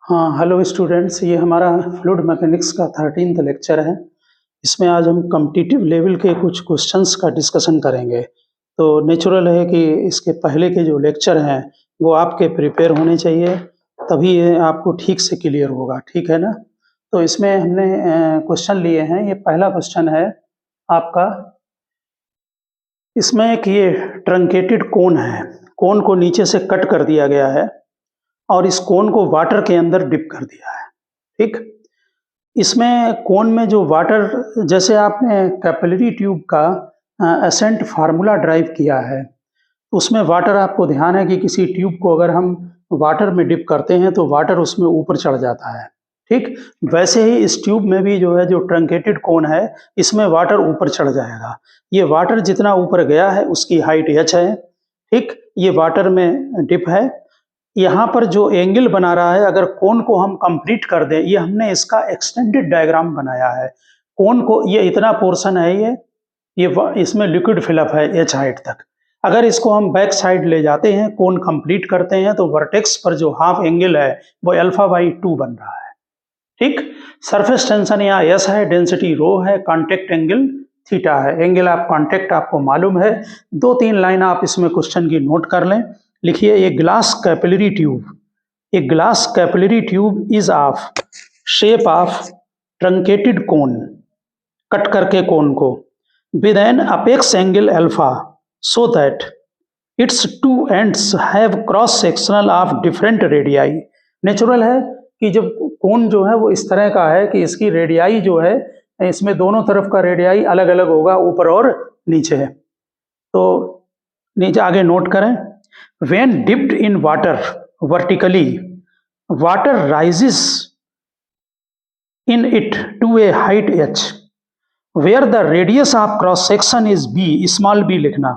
हाँ, hello students, ये हमारा फ्लूइड मैकेनिक्स का 13th लेक्चर है। इसमें आज हम कॉम्पिटिटिव लेवल के कुछ क्वेश्चंस का डिस्कशन करेंगे। तो नेचुरल है कि इसके पहले के जो लेक्चर हैं वो आपके प्रिपेयर होने चाहिए, तभी ये आपको ठीक से क्लियर होगा, ठीक है ना? तो इसमें हमने क्वेश्चन लिए हैं। ये पहला क्वेश्चन है आपका। इसमें एक ये ट्रंकेटेड कोन है, कोन को नीचे से कट कर दिया गया है और इस कोन को वाटर के अंदर डिप कर दिया है, ठीक? इसमें कोन में जो वाटर, जैसे आपने कैपिलरी ट्यूब का एसेंट फार्मूला ड्राइव किया है, उसमें वाटर, आपको ध्यान है कि किसी ट्यूब को अगर हम वाटर में डिप करते हैं तो वाटर उसमें ऊपर चढ़ जाता है, ठीक? वैसे ही इस ट्यूब में भी जो है, जो ट्रंकेटेड कोन है, इसमें वाटर ऊपर चढ़ जाएगा। ये वाटर जितना ऊपर गया है उसकी हाइट h है, ठीक? ये वाटर में डिप है। यहाँ पर जो एंगल बना रहा है, अगर कोन को हम कंप्लीट कर दें, ये हमने इसका एक्सटेंडेड डायग्राम बनाया है। कोन को, ये इतना पोर्शन है, इसमें लिक्विड फिलअप है h हाइट तक। अगर इसको हम बैक साइड ले जाते हैं, कोन कंप्लीट करते हैं, तो वर्टेक्स पर जो हाफ एंगल है वो α/2 बन रहा है, ठीक? सरफेस टेंशन यहाँ S है, डेंसिटी रो है, कांटेक्ट एंगल थीटा है। एंगल ऑफ कांटेक्ट आपको मालूम है। 2-3 लाइन आप इसमें क्वेश्चन की नोट कर लें। लिखिए, a glass capillary tube is of shape of truncated cone, cut करके कोन को, with N apex angle alpha, so that it's two ends have cross sectional of different radii. Natural है कि जब कोन जो है वो इस तरह का है कि इसकी रेडियाई जो है, इसमें दोनों तरफ का रेडियाई अलग अलग होगा, ऊपर और नीचे है। तो नीचे आगे नोट करें, when dipped in water vertically, water rises in it to a height h, where the radius of cross section is b, small b लिखना,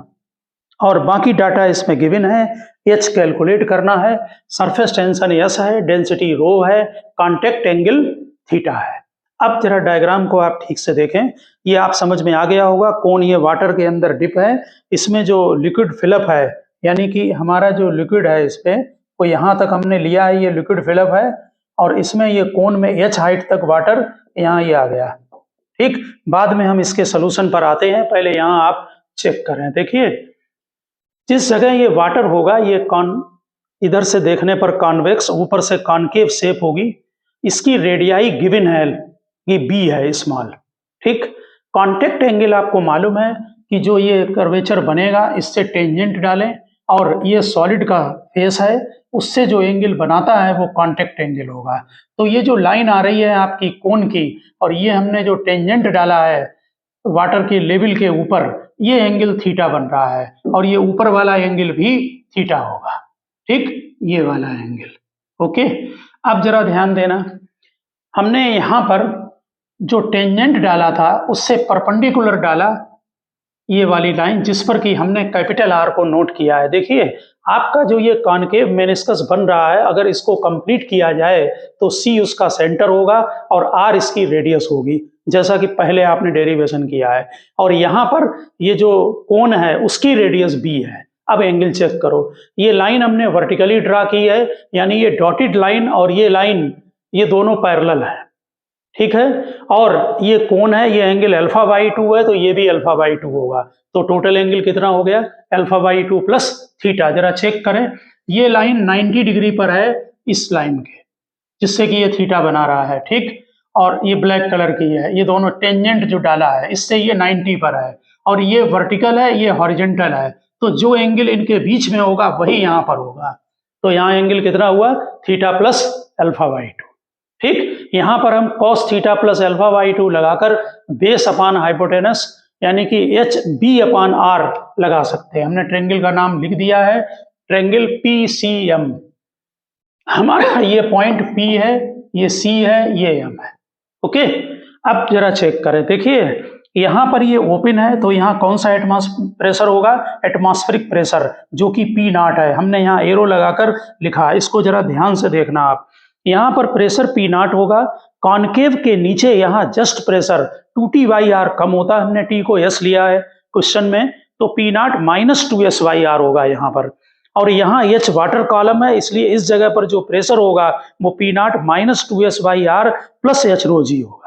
और बाकी डाटा इसमें गिवन है। h कैलकुलेट करना है, सरफेस टेंशन s है, density rho है, contact angle theta है। अब जरा डायग्राम को आप ठीक से देखें, ये आप समझ में आ गया होगा। कोन ये वाटर के अंदर डिप है, इसमें जो लिक्विड फिलअप है, यानी कि हमारा जो लिक्विड है इस पे वो यहाँ तक हमने लिया है, ये लिक्विड फिलअप है, और इसमें ये कोन में h हाइट तक वाटर यहाँ ये आ गया, ठीक? बाद में हम इसके सोल्यूशन पर आते हैं, पहले यहाँ आप चेक करें। देखिए, जिस जगह ये वाटर होगा, ये इधर से देखने पर कॉन्वेक्स, ऊपर से कॉनकेव शेप होगी। इसकी रेडियाई गिवन है, ये b है, स्मॉल, ठीक? कांटेक्ट एंगल आपको मालूम है कि जो ये कर्वेचर बनेगा, इससे टेंजेंट डालें, और ये सॉलिड का फेस है, उससे जो एंगल बनाता है वो कांटेक्ट एंगल होगा। तो ये जो लाइन आ रही है आपकी कोन की, और ये हमने जो टेंजेंट डाला है वाटर के लेवल के ऊपर, ये एंगल थीटा बन रहा है, और ये ऊपर वाला एंगल भी थीटा होगा, ठीक? ये वाला एंगल, ओके? अब जरा ध्यान देना, हमने यहाँ पर जो टेंजेंट डाला था उससे परपेंडिकुलर डाला ये वाली लाइन, जिस पर कि हमने कैपिटल R को नोट किया है। देखिए, आपका जो ये कॉनकेव मेनिस्कस बन रहा है, अगर इसको कंप्लीट किया जाए तो C उसका सेंटर होगा और R इसकी रेडियस होगी, जैसा कि पहले आपने डेरिवेशन किया है। और यहाँ पर ये जो कोन है उसकी रेडियस B है। अब एंगल चेक करो, ये लाइन हमने वर्टिकली ड्रा की है, यानी ये डॉटेड लाइन और ये लाइन, ये दोनों पैरेलल है, ठीक है? और ये कोन है, ये एंगल α/2 है, तो ये भी α/2 होगा। तो टोटल एंगल कितना हो गया? α/2 प्लस थीटा। जरा चेक करें, ये लाइन 90 डिग्री पर है इस लाइन के, जिससे कि ये थीटा बना रहा है, ठीक? और ये ब्लैक कलर की है, ये दोनों टेंजेंट जो डाला है इससे ये 90 पर है, और ये वर्टिकल है, ये हॉरिजॉन्टल है। तो जो एंगल इनके बीच में होगा वही यहाँ पर होगा। तो यहाँ एंगल कितना हुआ? थीटा प्लस α/2, ठीक? यहाँ पर हम cos थीटा प्लस α/2 लगाकर बेस अपान हाइपोटेनस, यानी कि HB/R लगा सकते हैं। हमने ट्रायंगल का नाम लिख दिया है, ट्रायंगल PCM। हमारा ये पॉइंट P है, ये C है, ये M है, ओके? अब जरा चेक करें, देखिए यहाँ पर ये ओपन है, तो यहाँ कौन सा प्रेशर होगा? एटमॉस्फेरिक प्रेशर, जो कि P0 है। हमने यहाँ एरो लगाकर लिखा, इसको जरा ध्यान से देखना आप। यहाँ पर प्रेशर P0 होगा, कॉनकेव के नीचे यहाँ जस्ट प्रेशर 2T/R कम होता है, हमने T को S लिया है क्वेश्चन में, तो P0 -2S/R होगा यहाँ पर। और यहाँ H वाटर कॉलम है, इसलिए इस जगह पर जो प्रेशर होगा वो P0 minus 2S/R plus H rho G होगा।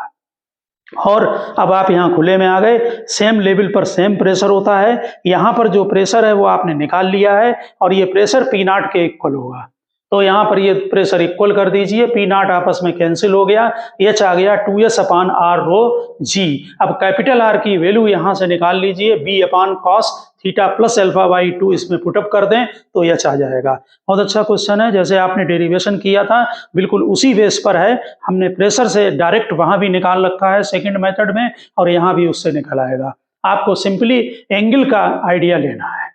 और अब आप यहाँ खुले में आ गए, सेम लेवल पर सेम प्रेशर होता है, यहाँ पर जो प्रेशर है वो आपने निकाल लिया है और ये प्रेशर P0 के इक्वल होगा। तो यहाँ पर ये प्रेशर इक्वल कर दीजिए, P0 आपस में कैंसिल हो गया, H आ गया 2S/R rho G। अब कैपिटल R की वैल्यू यहाँ से निकाल लीजिए, B/cos थीटा प्लस α/2 इसमें पुटअप कर दें तो H आ जाएगा। बहुत अच्छा क्वेश्चन है, जैसे आपने डेरिवेशन किया था बिल्कुल उसी बेस पर है। हमने प्रेशर से डायरेक्ट वहां भी निकाल रखा है सेकंड मेथड में, और यहाँ भी उससे निकल आएगा। आपको सिंपली एंगल का आइडिया लेना है।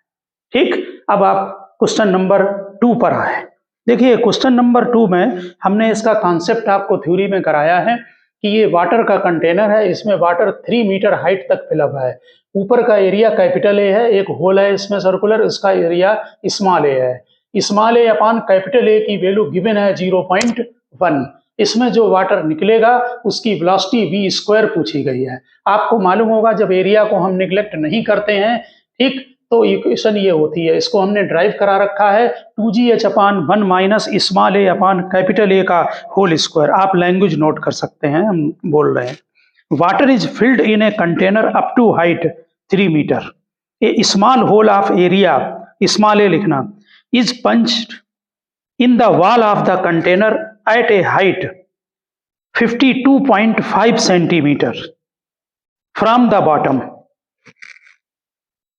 ठीक, अब आप क्वेश्चन नंबर 2 पर आए। देखिए क्वेश्चन नंबर 2 में हमने इसका कॉन्सेप्ट आपको थ्योरी में कराया है कि ये वाटर का कंटेनर है, इसमें वाटर 3 मीटर हाइट तक फिलअप है। ऊपर का एरिया कैपिटल ए है, एक होल है इसमें सर्कुलर, इसका एरिया स्मॉल ए है। स्मॉल ए अपॉन कैपिटल ए की वैल्यू गिवन है 0.1। इसमें जो वाटर निकलेगा उसकी वेलोसिटी v² पूछी गई है। आपको मालूम होगा जब एरिया को हम निगलेक्ट नहीं करते हैं, ठीक, तो इक्वेशन ये होती है, इसको हमने ड्राइव करा रखा है 2gh/1 minus small a upon capital a का होल स्क्वायर। आप लैंग्वेज नोट कर सकते हैं, हम बोल रहे हैं। Water is filled in a container up to height 3 metre. A small hole of area, small a लिखना, is punched in the wall of the container at a height 52.5 centimetre from the bottom.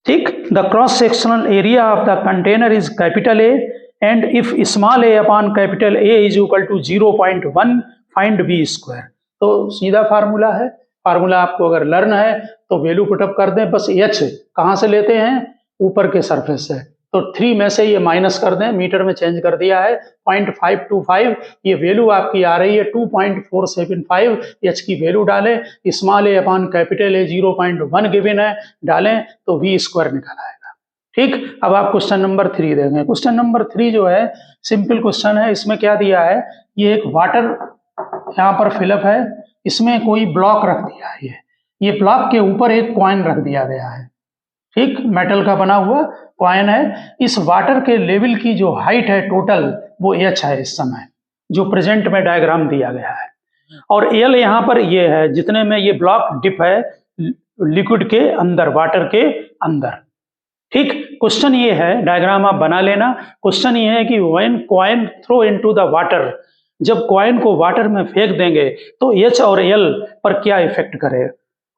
ठीक, the cross sectional area of the container is capital a and if small a upon capital a is equal to 0.1 find v²। तो सीधा formula है, formula आपको अगर learn है तो value put up कर दें, बस H कहाँ से लेते हैं, ऊपर के सरफेस से, तो 3 में से ये माइनस कर दें, मीटर में चेंज कर दिया है 0.525, ये वैल्यू आपकी आ रही है 2.475। H की वैल्यू डालें, small a upon capital A 0.1 given है, डालें तो v² निकल आएगा। ठीक, अब आप क्वेश्चन नंबर 3 देखें। क्वेश्चन नंबर 3 जो है सिंपल क्वेश्चन है, इसमें क्या दिया है, ये एक वाटर यहाँ पर फिलअप है, इसमें कोई ब्लॉक रख दिया है, ये ब्लॉक के ऊपर एक कॉइन रख दिया गया है। ठीक, मेटल का बना हुआ कॉइन है। इस वाटर के लेवल की जो हाइट है टोटल वो H है इस समय, जो प्रेजेंट में डायग्राम दिया गया है, और L यहाँ पर ये है जितने में ये ब्लॉक डिप है लिक्विड के अंदर, वाटर के अंदर। ठीक, क्वेश्चन ये है, डायग्राम आप बना लेना। क्वेश्चन ये है कि when coin throw into the water, जब कॉइन को वाटर में फेंक देंगे तो H और L पर क्या इफेक्ट करे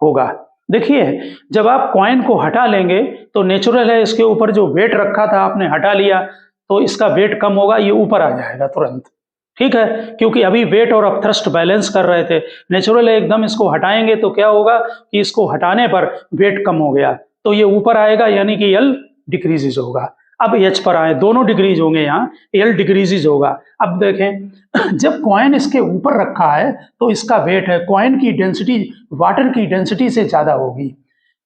होगा। देखिए जब आप कॉइन को हटा लेंगे तो नेचुरल है इसके ऊपर जो वेट रखा था आपने हटा लिया तो इसका वेट कम होगा, ये ऊपर आ जाएगा तुरंत। ठीक है, क्योंकि अभी वेट और अपथ्रस्ट बैलेंस कर रहे थे, नेचुरल है एकदम इसको हटाएंगे तो क्या होगा कि इसको हटाने पर वेट कम हो गया तो ये ऊपर आएगा, यानी कि L डिक्रीजेज होगा। अब H पर आए, दोनों डिक्रीज होंगे, यहाँ L डिक्रीजेज होगा। अब देखें जब कॉइन इसके ऊपर रखा है तो इसका वेट है, कॉइन की डेंसिटी वाटर की डेंसिटी से ज़्यादा होगी,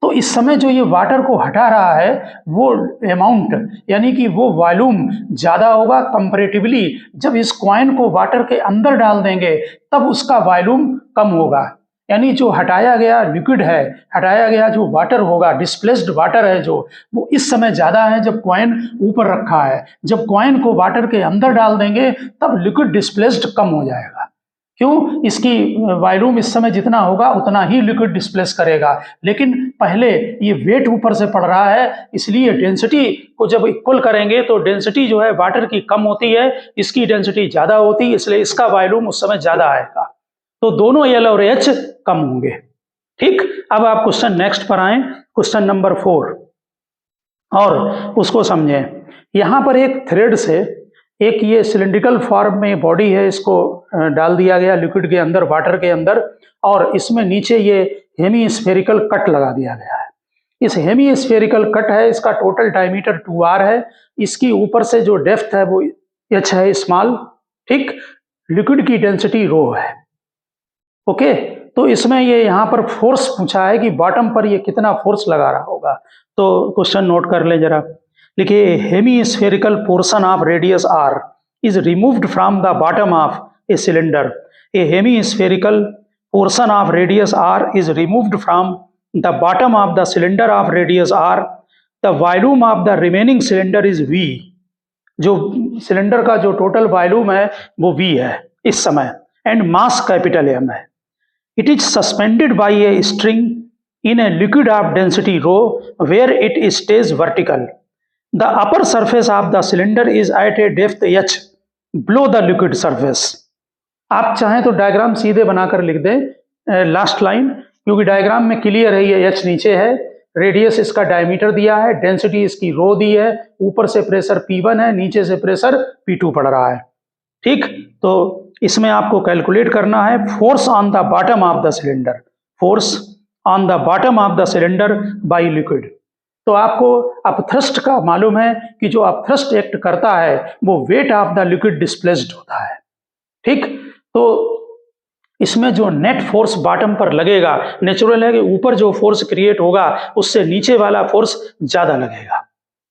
तो इस समय जो ये वाटर को हटा रहा है वो अमाउंट यानी कि वो वॉल्यूम ज़्यादा होगा कंपैरेटिवली। जब इस कॉइन को वाटर के अंदर डाल देंगे तब उसका वॉल्यूम कम होगा, यानी जो हटाया गया लिक्विड है, हटाया गया जो वाटर होगा, डिस्प्लेस्ड वाटर है जो, वो इस समय ज़्यादा है जब कॉइन ऊपर रखा है। जब कॉइन को वाटर के अंदर डाल देंगे तब लिक्विड डिस्प्लेस्ड कम हो जाएगा। क्यों, इसकी वॉल्यूम इस समय जितना होगा उतना ही लिक्विड डिस्प्लेस करेगा, लेकिन पहले ये वेट ऊपर से पड़ रहा है, इसलिए डेंसिटी को जब इक्वल करेंगे तो डेंसिटी जो है वाटर की कम होती है, इसकी डेंसिटी ज़्यादा होती है, इसलिए इसका वॉल्यूम उस समय ज़्यादा आएगा, तो दोनों L और H कम होंगे। ठीक, अब आप क्वेश्चन नेक्स्ट पर आए, क्वेश्चन नंबर 4, और उसको समझें। यहाँ पर एक थ्रेड से एक ये सिलिंड्रिकल फॉर्म में बॉडी है, इसको डाल दिया गया लिक्विड के अंदर, वाटर के अंदर, और इसमें नीचे ये हेमी स्फेरिकल कट लगा दिया गया है। इस हेमी स्फेरिकल कट है, इसका टोटल डायमीटर 2r है, इसकी ऊपर से जो डेप्थ है वो H है स्मॉल। ठीक, लिक्विड की डेंसिटी ρ है। ओके, तो इसमें ये यहाँ पर फोर्स पूछा है कि बॉटम पर ये कितना फोर्स लगा रहा होगा, तो क्वेश्चन नोट कर ले जरा। लिखिए, hemispherical portion of radius r is removed from the bottom of a cylinder. A hemispherical portion of radius r is removed from the bottom of the cylinder of radius r. The volume of the remaining cylinder is V. जो cylinder का जो total volume है वो V है इस समय, and mass capital M है। It is suspended bye a string in a liquid of density rho where it stays vertical. The upper surface of the cylinder is at a depth h below the liquid surface. आप चाहें तो diagram सीधे बनाकर लिख दें last line, क्योंकि diagram में clear है ये h नीचे है, रेडियस इसका डायमीटर दिया है, डेंसिटी इसकी रो दी है, ऊपर से प्रेशर P1 है, नीचे से प्रेशर P2 पड़ रहा है। ठीक, तो इसमें आपको कैलकुलेट करना है force on the bottom of the cylinder, force on the bottom of the cylinder by liquid. तो आपको अपथ्रस्ट का मालूम है कि जो अपथ्रस्ट एक्ट करता है वो wait of the liquid displaced होता है। ठीक, तो इसमें जो नेट फोर्स बॉटम पर लगेगा, नेचुरल है कि ऊपर जो फोर्स क्रिएट होगा उससे नीचे वाला फोर्स ज्यादा लगेगा।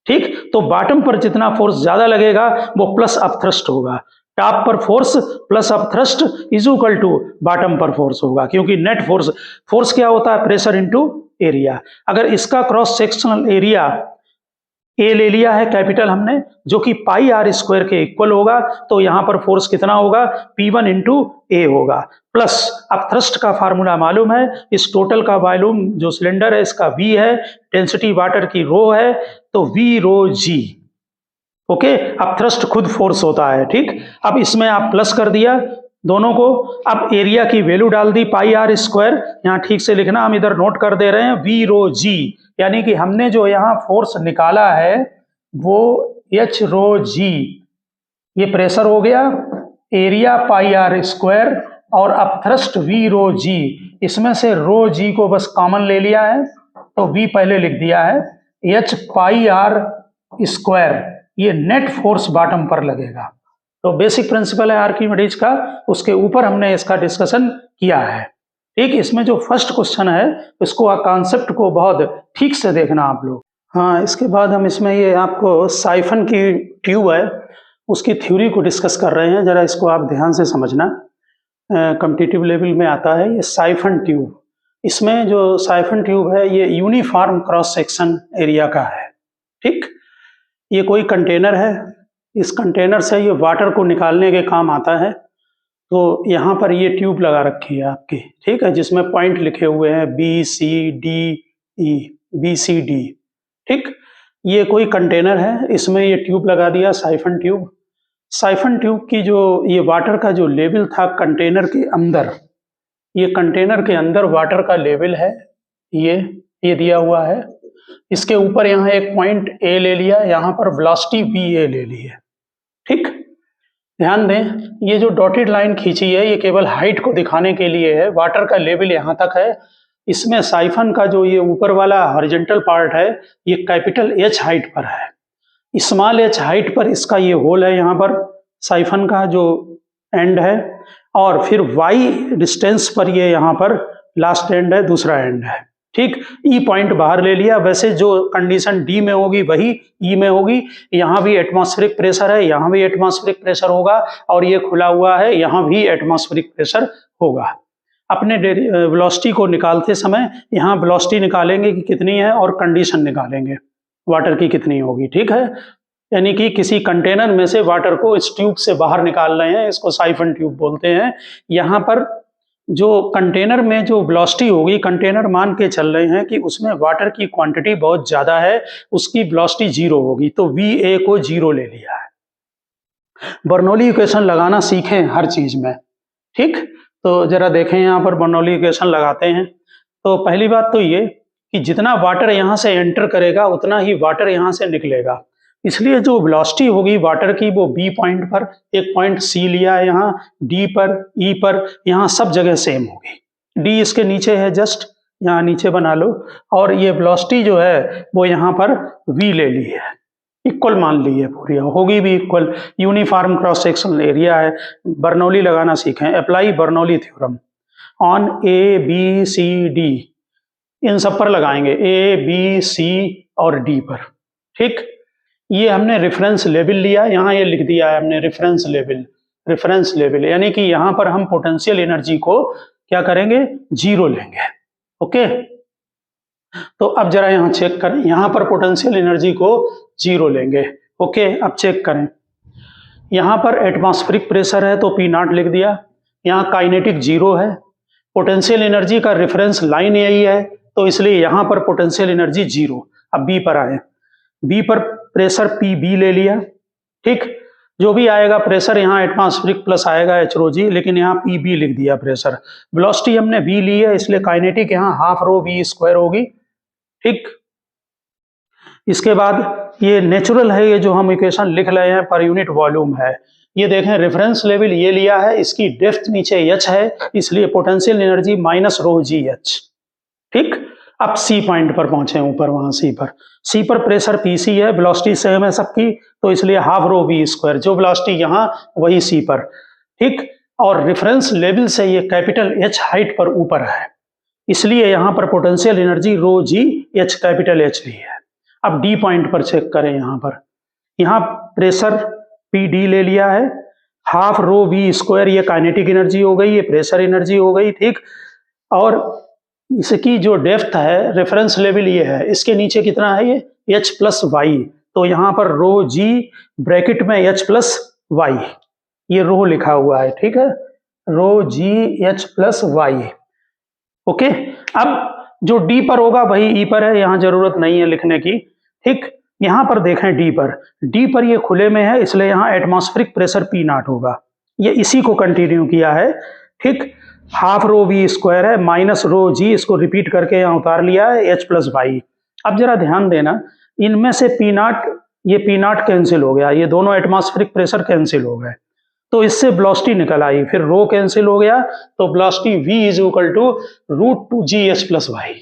ठीक, तो बॉटम पर जितना फोर्स ज्यादा लगेगा वो प्लस अपथ्रस्ट होगा, टॉप पर force plus upthrust is equal to bottom पर फोर्स होगा, क्योंकि नेट फोर्स क्या होता है, प्रेशर इनटू एरिया। अगर इसका क्रॉस सेक्शनल एरिया ए ले लिया है कैपिटल हमने, जो कि पाई आर स्क्वायर के इक्वल होगा, तो यहां पर फोर्स कितना होगा, P1 इंटू ए होगा, प्लस अपथ्रस्ट का फार्मूला मालूम है, इस टोटल का वॉल्यूम जो सिलेंडर है इसका V है, डेंसिटी वाटर की रो है, तो V रो G। ओके, अपथ्रस्ट खुद फोर्स होता है। ठीक, अब इसमें आप प्लस कर दिया दोनों को, अब एरिया की वैल्यू डाल दी पाई आर स्क्वायर, यहाँ ठीक से लिखना, हम इधर नोट कर दे रहे हैं V रो G, यानी कि हमने जो यहाँ फोर्स निकाला है वो H रो G, ये प्रेशर हो गया, एरिया पाई आर स्क्वायर और अपथ्रस्ट V रो G, इसमें से रो G को बस कॉमन ले लिया है तो V पहले लिख दिया है, H पाई आर स्क्वायर, ये नेट फोर्स बॉटम पर लगेगा। तो बेसिक प्रिंसिपल है आर्किमिडीज का, उसके ऊपर हमने इसका डिस्कशन किया है। ठीक, इसमें जो फर्स्ट क्वेश्चन है इसको कॉन्सेप्ट को बहुत ठीक से देखना आप लोग। हाँ, इसके बाद हम इसमें ये आपको साइफन की ट्यूब है उसकी थ्योरी को डिस्कस कर रहे हैं, जरा इसको आप ध्यान से समझना, कॉम्पिटिटिव लेवल में आता है ये साइफन ट्यूब। इसमें जो साइफन ट्यूब है ये यूनिफॉर्म क्रॉस सेक्शन एरिया का है। ठीक, ये कोई कंटेनर है, इस कंटेनर से ये वाटर को निकालने के काम आता है। तो यहाँ पर ये ट्यूब लगा रखी है आपकी, ठीक है, जिसमें पॉइंट लिखे हुए हैं BCDE, BCD। ठीक, ये कोई कंटेनर है, इसमें ये ट्यूब लगा दिया साइफन ट्यूब। साइफन ट्यूब की जो ये वाटर का जो लेवल था कंटेनर के अंदर, ये कंटेनर के अंदर वाटर का लेवल है, ये दिया हुआ है। इसके ऊपर यहाँ एक पॉइंट A ले लिया, यहाँ पर वेलोसिटी VA ले ली है। ठीक, ध्यान दें, ये जो डॉटेड लाइन खींची है ये केवल हाइट को दिखाने के लिए है, वाटर का लेवल यहाँ तक है। इसमें साइफन का जो ये ऊपर वाला हॉरिजॉन्टल पार्ट है ये कैपिटल H हाइट पर है, स्मॉल h हाइट पर इसका ये होल है, यहाँ पर साइफन का जो एंड है, और फिर y डिस्टेंस पर ये यहाँ पर लास्ट एंड है, दूसरा एंड है। ठीक, E पॉइंट बाहर ले लिया, वैसे जो कंडीशन D में होगी वही E में होगी। यहाँ भी एटमॉस्फेरिक प्रेशर है, यहाँ भी एटमॉस्फेरिक प्रेशर होगा, और ये खुला हुआ है, यहाँ भी एटमॉस्फेरिक प्रेशर होगा। अपने वेलोसिटी को निकालते समय यहाँ वेलोसिटी निकालेंगे कि कितनी है और कंडीशन निकालेंगे वाटर की कितनी होगी। ठीक है, यानी कि किसी कंटेनर में से वाटर को इस ट्यूब से बाहर निकाल रहे हैं, इसको साइफन ट्यूब बोलते हैं। यहाँ पर जो कंटेनर में जो वेलोसिटी होगी, कंटेनर मान के चल रहे हैं कि उसमें वाटर की क्वांटिटी बहुत ज़्यादा है, उसकी वेलोसिटी 0 होगी, तो VA को 0 ले लिया है। बर्नौली इक्वेशन लगाना सीखें हर चीज़ में। ठीक, तो जरा देखें यहाँ पर बर्नौली इक्वेशन लगाते हैं। तो पहली बात तो ये कि जितना वाटर यहाँ से एंटर करेगा उतना ही वाटर यहाँ से निकलेगा, इसलिए जो वेलोसिटी होगी वाटर की वो B पॉइंट पर, एक पॉइंट C लिया है यहाँ, D पर, E पर, यहाँ सब जगह सेम होगी। D इसके नीचे है, जस्ट यहाँ नीचे बना लो, और ये वेलोसिटी जो है वो यहाँ पर V ले ली है, इक्वल मान ली है, पूरी होगी भी equal. Uniform cross sectional area है। बर्नौली लगाना सीखें, apply Bernoulli theorem on ABCD, इन सब पर लगाएंगे, ABC और D पर। ठीक, ये हमने रेफरेंस लेवल लिया, यहाँ ये लिख दिया है हमने रेफरेंस लेवल, यानी कि यहाँ पर हम पोटेंशियल एनर्जी को क्या करेंगे, 0 लेंगे। ओके, तो अब जरा यहाँ चेक करें, यहाँ पर पोटेंशियल एनर्जी को 0 लेंगे। ओके, अब चेक करें, यहाँ पर एटमॉस्फेरिक प्रेशर है तो पी नॉट लिख दिया, यहाँ काइनेटिक 0 है, पोटेंशियल एनर्जी का रेफरेंस लाइन यही है तो इसलिए यहाँ पर पोटेंशियल एनर्जी 0। अब बी पर आए, बी पर प्रेशर पी बी ले लिया, ठीक, जो भी आएगा प्रेशर यहाँ एटमॉस्फेरिक प्लस आएगा एच रो जी, लेकिन यहाँ पी बी लिख दिया प्रेशर। वेलोसिटी हमने v ली है इसलिए काइनेटिक यहाँ हाफ रो वी स्क्वायर होगी, ठीक। इसके बाद ये नेचुरल है, ये जो हम इक्वेशन लिख रहे हैं पर यूनिट वॉल्यूम है। ये देखें रेफरेंस लेवल ये लिया है, इसकी डेप्थ नीचे एच है इसलिए पोटेंशियल एनर्जी माइनस रो जी एच, ठीक। अब सी पॉइंट पर पहुंचे ऊपर, वहां सी पर प्रेशर पीसी है, वेलोसिटी सेम है सबकी तो इसलिए हाफ रो वी स्क्वायर, जो वेलोसिटी यहाँ वही सी पर, ठीक। और रेफरेंस लेवल से ये कैपिटल एच हाइट पर ऊपर है इसलिए यहाँ पर पोटेंशियल एनर्जी रो जी एच कैपिटल एच ली है। अब डी पॉइंट पर चेक करें, यहाँ प्रेशर पी डी ले लिया है, हाफ रो वी स्क्वायर ये काइनेटिक एनर्जी हो गई, ये प्रेशर एनर्जी हो गई, ठीक। और इसकी जो डेप्थ है रेफरेंस लेवल ये है, इसके नीचे कितना है ये एच प्लस वाई, तो यहाँ पर रो जी ब्रैकेट में एच प्लस वाई ये रो लिखा हुआ है, ठीक है, रो जी एच प्लस वाई, ओके। अब जो डी पर होगा वही ई पर है, यहाँ जरूरत नहीं है लिखने की, ठीक। यहाँ पर देखें डी पर ये खुले में है इसलिए यहाँ एटमॉस्फेरिक प्रेशर पी नॉट होगा, ये इसी को कंटिन्यू किया है, ठीक। हाफ रो वी स्क्वायर है माइनस रो जी, इसको रिपीट करके यहाँ उतार लिया है एच प्लस वाई। अब जरा ध्यान देना, इनमें से पी नॉट, ये पी नॉट कैंसिल हो गया, ये दोनों एटमॉस्फेरिक प्रेशर कैंसिल हो गए तो इससे वेलोसिटी निकल आई, फिर रो कैंसिल हो गया तो velocity v is equal to √2gh plus Y,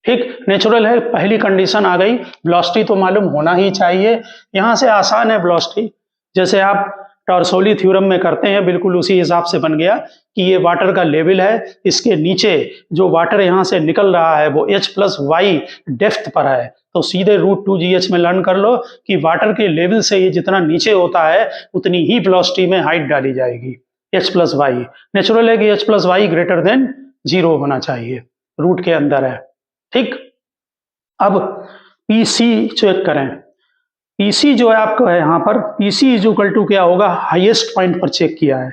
ठीक। नेचुरल है, पहली कंडीशन आ गई, वेलोसिटी तो मालूम होना ही चाहिए, यहां से आसान है वेलोसिटी, जैसे आप टॉर्सोली थ्योरम में करते हैं बिल्कुल उसी हिसाब से बन गया कि ये वाटर का लेवल है, इसके नीचे जो वाटर यहाँ से निकल रहा है वो h प्लस वाई डेप्थ पर है, तो सीधे √2gh में लर्न कर लो कि वाटर के लेवल से ये जितना नीचे होता है उतनी ही वेलोसिटी में हाइट डाली जाएगी h प्लस वाई। नेचुरल है कि h plus Y greater than 0 होना चाहिए, रूट के अंदर है, ठीक। अब पीसी चेक करें, पीसी जो है आपका है यहाँ पर, पीसी इज इक्वल टू क्या होगा, हाईएस्ट पॉइंट पर चेक किया है,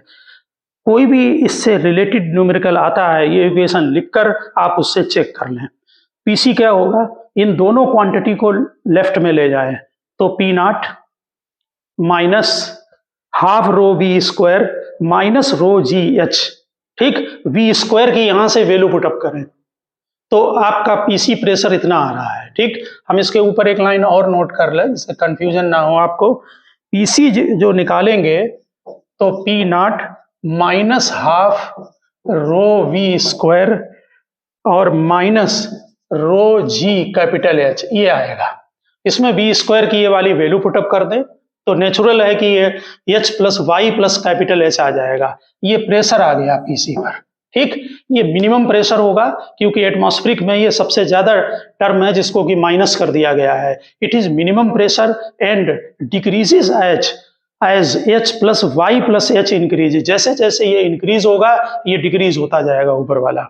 कोई भी इससे रिलेटेड न्यूमेरिकल आता है ये इक्वेशन लिखकर आप उससे चेक कर लें। पीसी क्या होगा, इन दोनों क्वांटिटी को लेफ्ट में ले जाएं तो P nought minus half rho V square minus rho जी एच, ठीक। वी स्क्वायर की यहां से वैल्यू पुटअप करें तो आपका पीसी प्रेशर इतना आ रहा है, ठीक। हम इसके ऊपर एक लाइन और नोट कर लें जिससे कंफ्यूजन ना हो आपको, पीसी जो निकालेंगे तो P nought minus half rho V square और minus rho G capital H ये आएगा, इसमें वी स्क्वायर की ये वाली वैल्यू पुटअप कर दें तो नेचुरल है कि ये h plus Y plus capital h आ जाएगा, ये प्रेशर आ गया पीसी पर, ठीक। ये मिनिमम प्रेशर होगा क्योंकि एटमॉस्फेरिक में ये सबसे ज्यादा टर्म है जिसको कि माइनस कर दिया गया है, it is minimum pressure and decreases as H plus Y plus H increase, जैसे जैसे ये इंक्रीज होगा ये डिक्रीज होता जाएगा ऊपर वाला,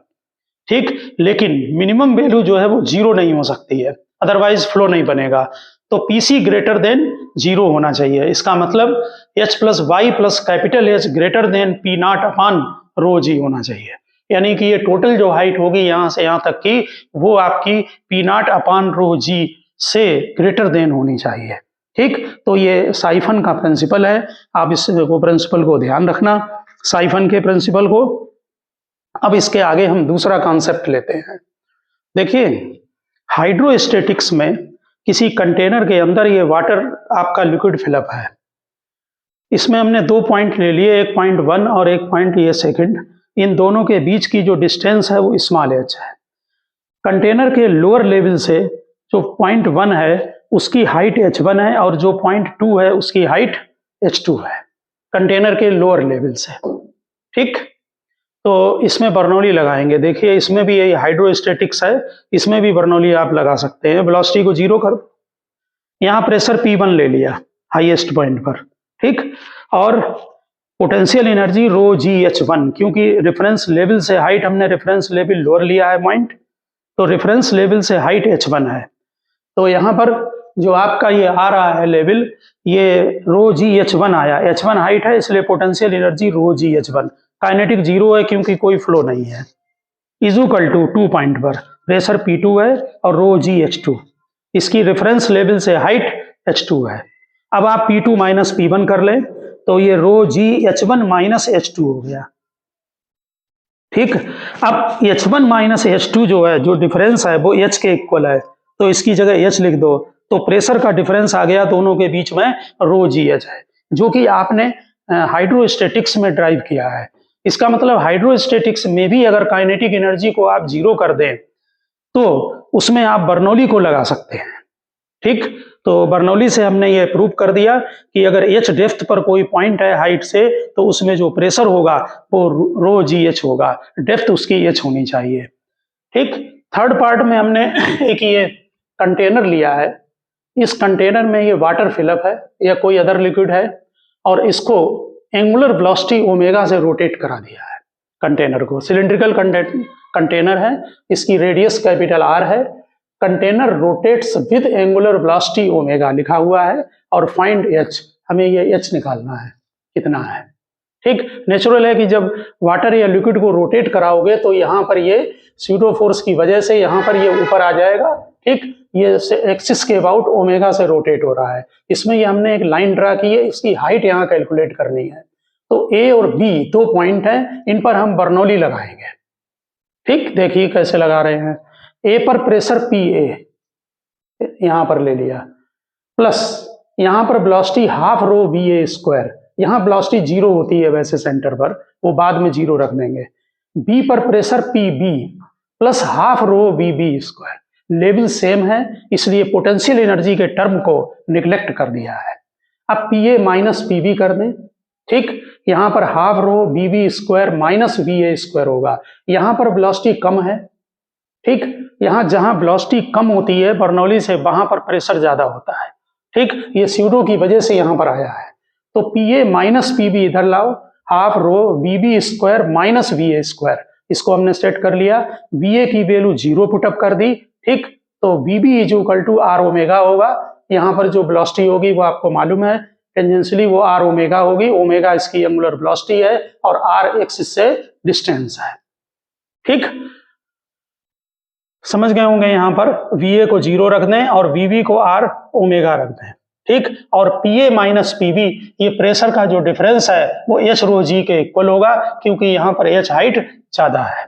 ठीक। लेकिन मिनिमम वैल्यू जो है वो 0 नहीं हो सकती है, अदरवाइज फ्लो नहीं बनेगा, तो पीसी ग्रेटर देन 0 होना चाहिए, इसका मतलब h plus Y plus capital h greater than p naught upon rho g होना चाहिए, यानी कि ये टोटल जो हाइट होगी यहाँ से यहाँ तक की वो आपकी पी नॉट अपॉन रो जी से ग्रेटर देन होनी चाहिए, ठीक। तो ये साइफन का प्रिंसिपल है, आप इस प्रिंसिपल को ध्यान रखना, साइफन के प्रिंसिपल को। अब इसके आगे हम दूसरा कॉन्सेप्ट लेते हैं। देखिए हाइड्रोस्टैटिक्स में किसी कंटेनर के अंदर ये वाटर आपका लिक्विड फिलअप है, इसमें हमने 2 पॉइंट ले लिए, एक पॉइंट 1 और एक पॉइंट ये सेकंड, इन दोनों के बीच की जो डिस्टेंस है वो स्मॉल एच है। कंटेनर के लोअर लेवल से जो पॉइंट 1 है उसकी हाइट h1 है और जो पॉइंट 2 है उसकी हाइट h2 है, कंटेनर के लोअर लेवल से, ठीक। तो इसमें बर्नौली लगाएंगे, देखिए इसमें भी यही हाइड्रोस्टैटिक्स है, इसमें भी बर्नौली आप लगा सकते हैं, वेलोसिटी को 0 कर, यहाँ प्रेशर P1 ले लिया हाईएस्ट पॉइंट पर, ठीक। और पोटेंशियल एनर्जी रो जी H1, क्योंकि रेफरेंस लेवल से हाइट हमने रेफरेंस लेवल लोअर लिया है पॉइंट, तो रेफरेंस लेवल से हाइट H1 है, तो यहाँ पर जो आपका ये आ रहा है लेवल, ये रो जी H1 आया, H1 हाइट है इसलिए पोटेंशियल एनर्जी रो जी H1, काइनेटिक जीरो है क्योंकि कोई फ्लो नहीं है, इज इक्वल टू 2 पॉइंट पर प्रेशर P2 है और रो जी H2, इसकी रेफरेंस लेवल से हाइट H2 है। अब आप P2 माइनस P1 कर लें तो ये रो जी H1 माइनस H2 हो गया, ठीक। अब H1 माइनस H2 जो है, जो डिफरेंस है वो H के इक्वल है, तो इसकी जगह H लिख दो, तो प्रेशर का डिफरेंस आ गया दोनों के बीच में रो जी एच है, जो कि आपने हाइड्रोस्टेटिक्स में ड्राइव किया है। इसका मतलब हाइड्रोस्टेटिक्स में भी अगर काइनेटिक एनर्जी को आप जीरो कर दें तो उसमें आप बर्नौली को लगा सकते हैं, ठीक। तो बर्नौली से हमने ये प्रूव कर दिया कि अगर एच डेप्थ पर कोई पॉइंट है हाइट से तो उसमें जो प्रेशर होगा वो रो जी एच होगा, डेप्थ उसकी एच होनी चाहिए, ठीक। थर्ड पार्ट में हमने एक ये कंटेनर लिया है, इस कंटेनर में ये वाटर फिलअप है या कोई अदर लिक्विड है और इसको एंगुलर वेलोसिटी ओमेगा से रोटेट करा दिया है कंटेनर को। सिलिंड्रिकल कंटेनर है, इसकी रेडियस कैपिटल आर है, container rotates with angular velocity omega लिखा हुआ है और फाइंड एच, हमें ये एच निकालना है कितना है, ठीक। नेचुरल है कि जब वाटर या लिक्विड को रोटेट कराओगे तो यहाँ पर ये स्यूडो फोर्स की वजह से यहाँ पर ये ऊपर आ जाएगा, ठीक। ये एक्सिस के अबाउट ओमेगा से रोटेट हो रहा है। इसमें ये हमने एक लाइन ड्रा की है, इसकी हाइट यहाँ कैलकुलेट करनी है। तो ए और बी दो पॉइंट हैं, इन पर हम बर्नौली लगाएंगे, ठीक। देखिए कैसे लगा रहे हैं। ए पर प्रेशर पी ए यहाँ पर ले लिया, प्लस यहाँ पर velocity half rho we A square, यहाँ वेलोसिटी जीरो होती है वैसे सेंटर पर, वो बाद में जीरो रख देंगे। बी पर pressure P B plus half rho V B square, level same है इसलिए पोटेंशियल एनर्जी के टर्म को निगलेक्ट कर दिया है। अब P A minus P B कर दें, ठीक। यहाँ पर half rho V B square minus V A square होगा, यहाँ पर वेलोसिटी कम है, ठीक। यहाँ जहाँ वेलोसिटी कम होती है बर्नौली से वहां पर प्रेशर ज्यादा होता है, ठीक। ये स्यूडो की वजह से यहाँ पर आया है। तो P A minus P B इधर लाओ, half rho V B square minus V A square, इसको हमने सेट कर लिया। वी ए की वैल्यू जीरो पुटअप कर दी, ठीक। तो V B is equal to R omega होगा, यहाँ पर जो वेलोसिटी होगी वो आपको मालूम है टेंजेंशियली वो आर ओमेगा होगी, ओमेगा इसकी एंगुलर वेलोसिटी है और आर एक्सिस से डिस्टेंस है, ठीक। समझ गए होंगे, यहाँ पर वी ए को जीरो रख दें और वी बी को आर ओमेगा रख दें, ठीक। और P A minus P B, ये प्रेशर का जो डिफरेंस है वो एच रो जी के इक्वल होगा क्योंकि यहाँ पर एच हाइट ज्यादा है,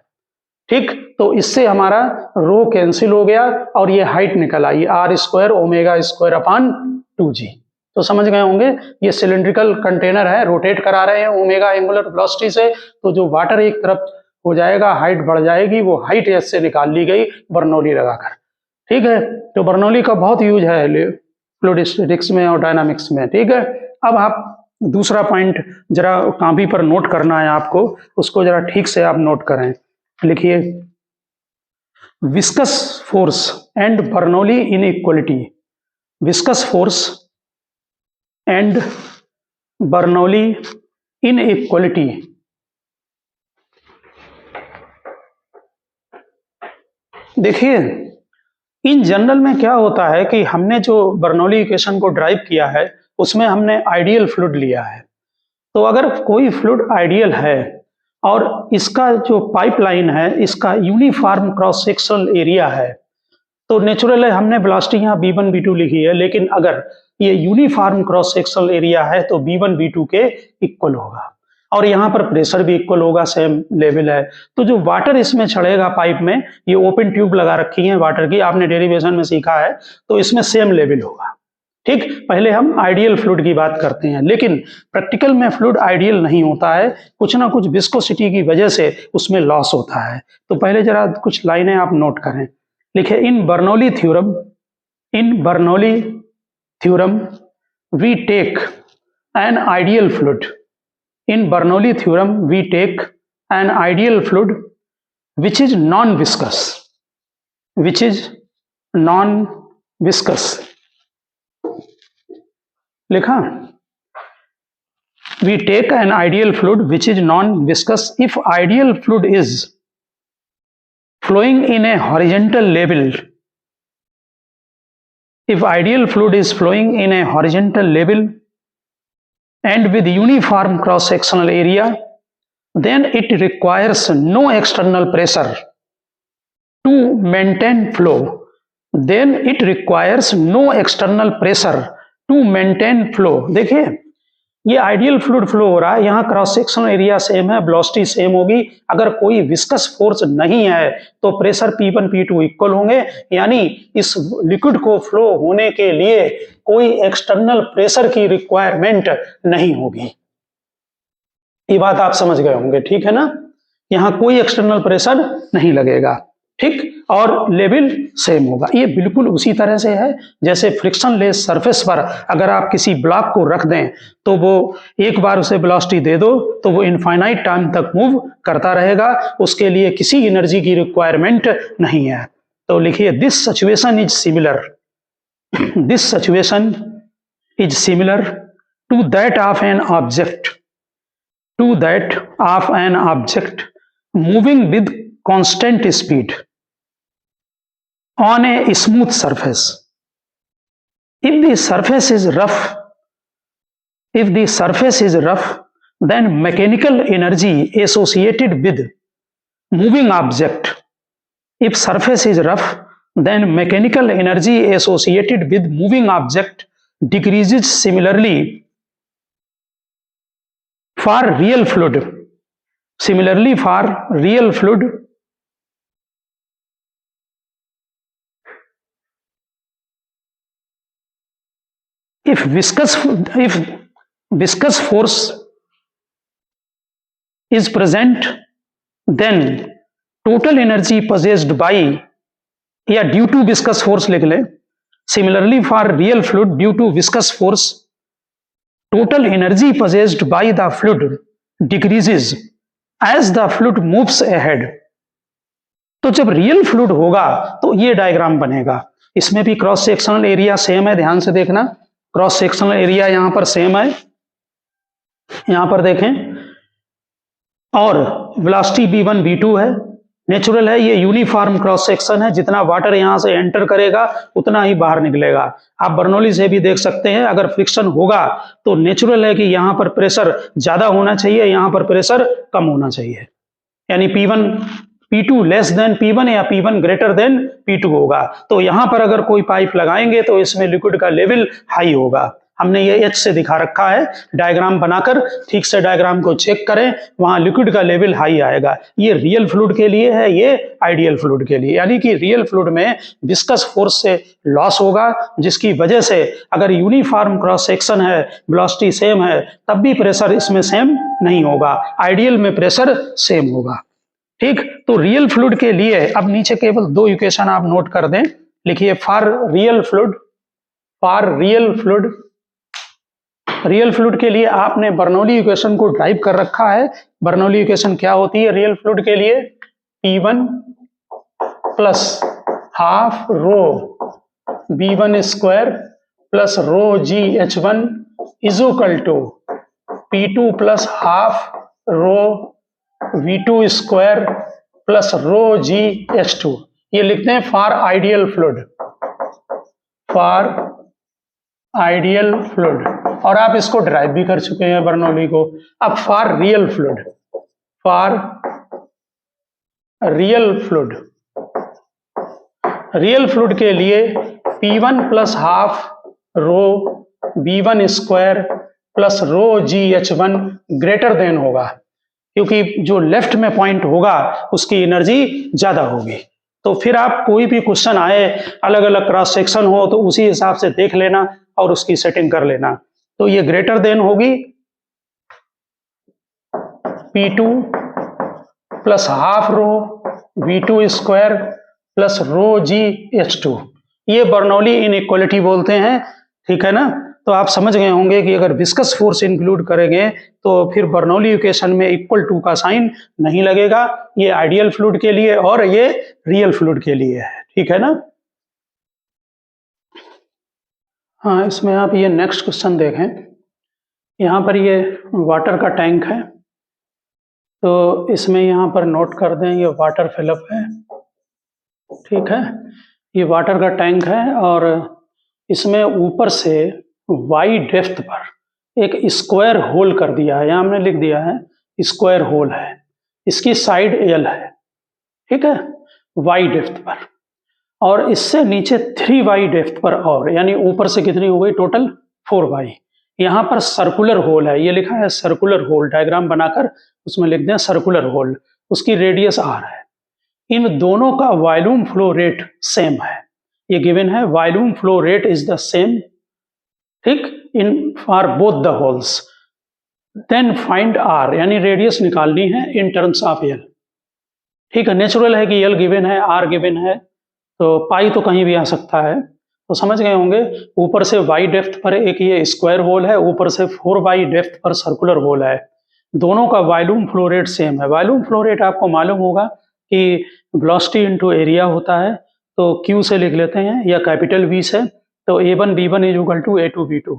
ठीक। तो इससे हमारा रो कैंसिल हो गया और ये हाइट निकल I R square omega square upon 2g। तो समझ गए होंगे, ये सिलिंड्रिकल कंटेनर है, रोटेट करा रहे हैं ओमेगा एंगुलर वेलोसिटी से, तो जो वाटर एक तरफ हो जाएगा हाइट बढ़ जाएगी, वो हाइट एच से निकाल ली गई बर्नौली लगाकर, ठीक है। तो बर्नौली का बहुत यूज है फ्लूइडिस्टिक्स में और डायनामिक्स में, ठीक है। अब आप दूसरा पॉइंट जरा कॉपी पर नोट करना है आपको, उसको जरा ठीक से आप नोट करें। लिखिए, viscous force and Bernoulli inequality, viscous force and Bernoulli inequality देखिए इन जनरल में क्या होता है कि हमने जो बर्नौली इक्वेशन को ड्राइव किया है उसमें हमने आइडियल फ्लूइड लिया है। तो अगर कोई फ्लूइड आइडियल है और इसका जो पाइपलाइन है इसका यूनिफॉर्म क्रॉस सेक्शनल एरिया है तो नेचुरल है हमने वेलोसिटी यहाँ v1 v2 लिखी है, लेकिन अगर ये यूनिफॉर्म क्रॉस सेक्शनल एरिया है तो v1 v2 के इक्वल होगा और यहाँ पर प्रेशर भी इक्वल होगा, सेम लेवल है। तो जो वाटर इसमें चढ़ेगा पाइप में, ये ओपन ट्यूब लगा रखी है वाटर की, आपने डेरिवेशन में सीखा है, तो इसमें सेम लेवल होगा, ठीक। पहले हम आइडियल फ्लूइड की बात करते हैं, लेकिन प्रैक्टिकल में फ्लूइड आइडियल नहीं होता है, कुछ ना कुछ विस्कोसिटी की वजह से उसमें लॉस होता है। तो पहले जरा कुछ लाइनें आप नोट करें। लिखे, in Bernoulli theorem we take an ideal fluid, in Bernoulli theorem we take an ideal fluid which is non-viscous, लिखा, we take an ideal fluid which is non-viscous if ideal fluid is flowing in a horizontal level if ideal fluid is flowing in a horizontal level and with uniform cross sectional area, then it requires no external pressure to maintain flow. Then it requires no external pressure to maintain flow. देखिए ये ideal fluid flow हो रहा है, यहाँ cross sectional area same है, velocity same होगी। अगर कोई विस्कस फोर्स नहीं है तो प्रेशर P1 P2 इक्वल होंगे, यानी इस लिक्विड को फ्लो होने के लिए कोई एक्सटर्नल प्रेशर की रिक्वायरमेंट नहीं होगी। ये बात आप समझ गए होंगे, ठीक है ना। यहाँ कोई एक्सटर्नल प्रेशर नहीं लगेगा, ठीक, और लेवल सेम होगा। ये बिल्कुल उसी तरह से है जैसे फ्रिक्शन लेस सरफेस पर अगर आप किसी ब्लॉक को रख दें तो वो एक बार उसे वेलोसिटी दे दो तो वो इनफाइनाइट टाइम तक मूव करता रहेगा, उसके लिए किसी एनर्जी की रिक्वायरमेंट नहीं है। तो लिखिए this situation is similar, this situation is similar to that of an object, to that of an object moving with constant speed on a smooth surface. If the surface is rough, then mechanical energy associated with moving object, if surface is rough, then mechanical energy associated with moving object decreases similarly for real fluid. Similarly for real fluid, if viscous force is present, then total energy possessed by, या due to viscous force लिख ले। Similarly for real fluid, due to viscous force, total energy possessed by the fluid decreases as the fluid moves ahead. तो जब real fluid होगा तो ये diagram बनेगा। इसमें भी क्रॉस सेक्शनल एरिया सेम है, ध्यान से देखना, क्रॉस सेक्शनल एरिया यहां पर सेम है, यहां पर देखें, और वेलोसिटी V1 V2 है, नेचुरल है, ये यूनिफॉर्म क्रॉस सेक्शन है, जितना वाटर यहां से एंटर करेगा उतना ही बाहर निकलेगा। आप बर्नौली से भी देख सकते हैं, अगर फ्रिक्शन होगा तो नेचुरल है कि यहां पर प्रेशर ज्यादा होना चाहिए, यहां पर प्रेशर कम होना चाहिए, यानी P1 P2 less than P1 या P1 ग्रेटर देन P2 होगा। तो यहां पर अगर कोई पाइप लगाएंगे तो इसमें लिक्विड का लेवल हाई होगा। हमने ये H से दिखा रखा है डायग्राम बनाकर, ठीक से डायग्राम को चेक करें, वहां लिक्विड का लेवल हाई आएगा। ये रियल फ्लूइड के लिए है, ये आइडियल फ्लूइड के लिए, यानी कि रियल फ्लूइड में विस्कस फोर्स से लॉस होगा, जिसकी वजह से अगर यूनिफॉर्म क्रॉस सेक्शन है, वेलोसिटी सेम है, तब भी प्रेशर इसमें सेम नहीं होगा, आइडियल में प्रेशर सेम होगा, ठीक। तो रियल फ्लूइड के लिए अब नीचे केवल दो इक्वेशन आप नोट कर दें, लिखिए for real fluid, for real fluid, real fluid के लिए आपने बर्नौली इक्वेशन को ड्राइव कर रखा है। बर्नौली इक्वेशन क्या होती है रियल फ्लूइड के लिए? P1 plus half rho B1 square plus rho GH1 is equal to P2 plus half rho V2 square plus rho GH2। ये लिखते हैं for ideal fluid, for ideal fluid, और आप इसको ड्राइव भी कर चुके हैं बर्नौली को। अब for real fluid, for real fluid, real fluid के लिए P1 plus half rho B1 square plus rho GH1 greater than होगा, क्योंकि जो लेफ्ट में पॉइंट होगा उसकी एनर्जी ज्यादा होगी। तो फिर आप कोई भी क्वेश्चन आए, अलग अलग क्रॉस सेक्शन हो, तो उसी हिसाब से देख लेना और उसकी सेटिंग कर लेना। तो ये ग्रेटर देन होगी P2 plus half rho V2 square plus rho GH2, ये बर्नौली इनइक्वालिटी बोलते हैं, ठीक है ना। तो आप समझ गए होंगे कि अगर विस्कस फोर्स इंक्लूड करेंगे तो फिर बर्नौली इक्वेशन में इक्वल टू का साइन नहीं लगेगा। ये आइडियल फ्लूइड के लिए और ये रियल फ्लूइड के लिए है, ठीक है ना। हाँ, इसमें आप ये नेक्स्ट क्वेश्चन देखें, यहाँ पर ये वाटर का टैंक है, तो इसमें यहाँ पर नोट कर दें ये वाटर फिलअप है, ठीक है। ये वाटर का टैंक है और इसमें ऊपर से y डेप्थ पर एक स्क्वायर होल कर दिया है, यहाँ हमने लिख दिया है स्क्वायर होल है, इसकी साइड l है, ठीक है, y डेप्थ पर, और इससे नीचे 3y डेप्थ पर, और यानी ऊपर से कितनी हो गई टोटल 4y। यहाँ पर सर्कुलर होल है, ये लिखा है सर्कुलर होल, डायग्राम बनाकर उसमें लिख दें सर्कुलर होल, उसकी रेडियस r है। इन दोनों का वॉल्यूम फ्लो रेट सेम है, ये गिवन है volume flow rate is the same, ठीक, in for both the holes. Then find r, यानी रेडियस निकालनी है इन टर्म्स ऑफ l, ठीक है। नेचुरल है कि l गिवन है, r गिवन है, तो पाई तो कहीं भी आ सकता है, तो समझ गए होंगे। ऊपर से y डेप्थ पर एक ये स्क्वायर होल है, ऊपर से 4y डेप्थ पर सर्कुलर होल है, दोनों का वॉल्यूम फ्लो रेट सेम है। वॉल्यूम फ्लो रेट आपको मालूम होगा कि वेलोसिटी इनटू एरिया होता है, तो Q से लिख लेते हैं, या कैपिटल V से, तो A1 B1 is equal to A2 B2।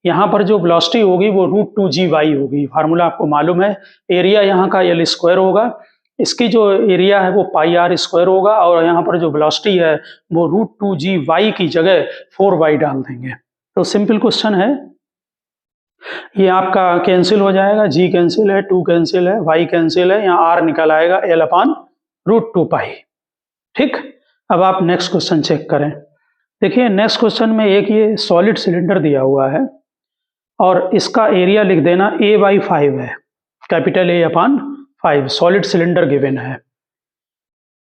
यहाँ पर जो वेलोसिटी होगी वो √2GY होगी, फार्मूला आपको मालूम है। एरिया यहाँ का L स्क्वायर होगा, इसकी जो एरिया है वो पाई आर स्क्वायर होगा, और यहाँ पर जो वेलोसिटी है वो √2GY की जगह 4y डाल देंगे। तो सिंपल क्वेश्चन है, ये आपका कैंसिल हो जाएगा, g कैंसिल है, 2 कैंसिल है, y कैंसिल है, यहाँ r निकल आएगा L/√2π, ठीक। अब आप नेक्स्ट क्वेश्चन चेक करें। देखिए नेक्स्ट क्वेश्चन में एक ये सॉलिड सिलेंडर दिया हुआ है, और इसका एरिया लिख देना A/5 है, capital A/5, solid cylinder given है।